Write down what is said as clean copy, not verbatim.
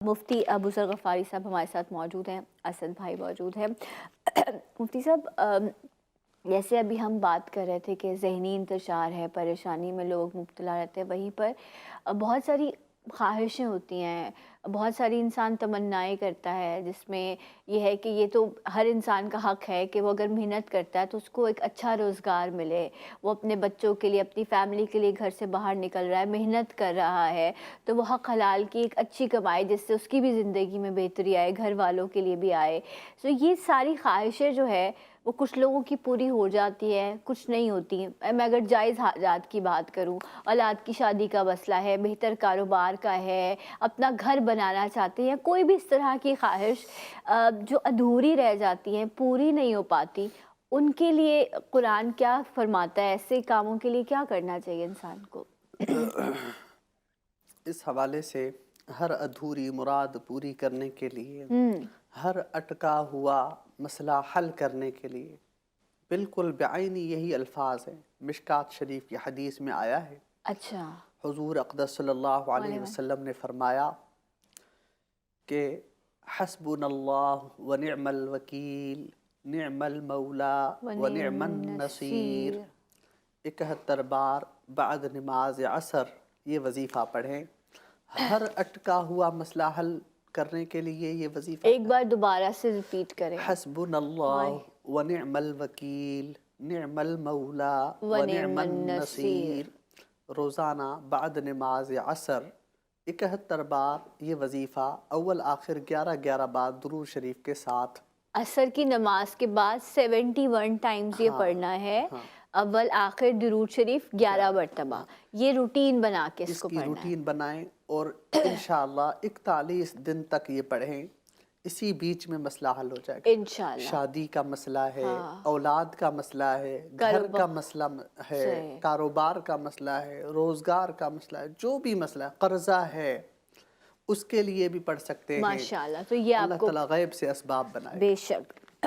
مفتی ابو ذر غفاری صاحب ہمارے ساتھ موجود ہیں، اسد بھائی موجود ہیں۔ مفتی صاحب، جیسے ابھی ہم بات کر رہے تھے کہ ذہنی انتشار ہے، پریشانی میں لوگ مبتلا رہتے ہیں، وہیں پر بہت ساری خواہشیں ہوتی ہیں، بہت ساری انسان تمنائیں کرتا ہے، جس میں یہ ہے کہ یہ تو ہر انسان کا حق ہے کہ وہ اگر محنت کرتا ہے تو اس کو ایک اچھا روزگار ملے، وہ اپنے بچوں کے لیے، اپنی فیملی کے لیے گھر سے باہر نکل رہا ہے، محنت کر رہا ہے، تو وہ حق حلال کی ایک اچھی کمائی جس سے اس کی بھی زندگی میں بہتری آئے، گھر والوں کے لیے بھی آئے۔ سو یہ ساری خواہشیں جو ہے وہ کچھ لوگوں کی پوری ہو جاتی ہے، کچھ نہیں ہوتی ہیں۔ میں اگر جائز حاجات کی بات کروں، اولاد کی شادی کا مسئلہ ہے، بہتر کاروبار کا ہے، اپنا گھر بنانا چاہتے ہیں، کوئی بھی اس طرح کی خواہش جو ادھوری رہ جاتی ہیں، پوری نہیں ہو پاتی، ان کے لیے قرآن کیا فرماتا ہے؟ ایسے کاموں کے لیے کیا کرنا چاہیے انسان کو؟ اس حوالے سے ہر ادھوری مراد پوری کرنے کے لیے، ہر اٹکا ہوا مسئلہ حل کرنے کے لیے بالکل بعینی یہی الفاظ ہیں۔ مشکات شریف کی حدیث میں آیا ہے، اچھا، حضور اقدس صلی اللہ علیہ وسلم نے فرمایا کہ حسبنا اللہ ونعم الوکیل، نعم المولا ونعم النصیر۔ 71 بار بعد نماز عصر یہ وظیفہ پڑھیں۔ ہر اٹکا ہوا مسئلہ حل کرنے کے لیے یہ وظیفہ ایک بار دوبارہ سے ریپیٹ کریں۔ حسبنا اللہ ونعم الوکیل، نعم المولا ونعم النصیر۔ روزانہ بعد نماز عصر 71 بار یہ وظیفہ، اول آخر 11 بار درود شریف کے ساتھ۔ عصر کی نماز کے بعد 71 ٹائمز یہ پڑھنا ہے، اول آخر درود شریف 11 مرتبہ۔ یہ روٹین بنا کے اس کو کی پڑھنا ہے۔ روٹین بنائیں اور انشاءاللہ 41 دن تک یہ پڑھیں، اسی بیچ میں مسئلہ حل ہو جائے گا۔ انشاءاللہ شادی کا مسئلہ ہے، اولاد کا مسئلہ ہے، گھر کا مسئلہ ہے، کاروبار کا مسئلہ ہے، روزگار کا مسئلہ ہے، جو بھی مسئلہ ہے، قرضہ ہے، اس کے لیے بھی پڑھ سکتے ہیں۔ ماشاءاللہ۔ تو یہ آپ اللہ کو تعالیٰ غیب سے اسباب بنائے۔ بے شک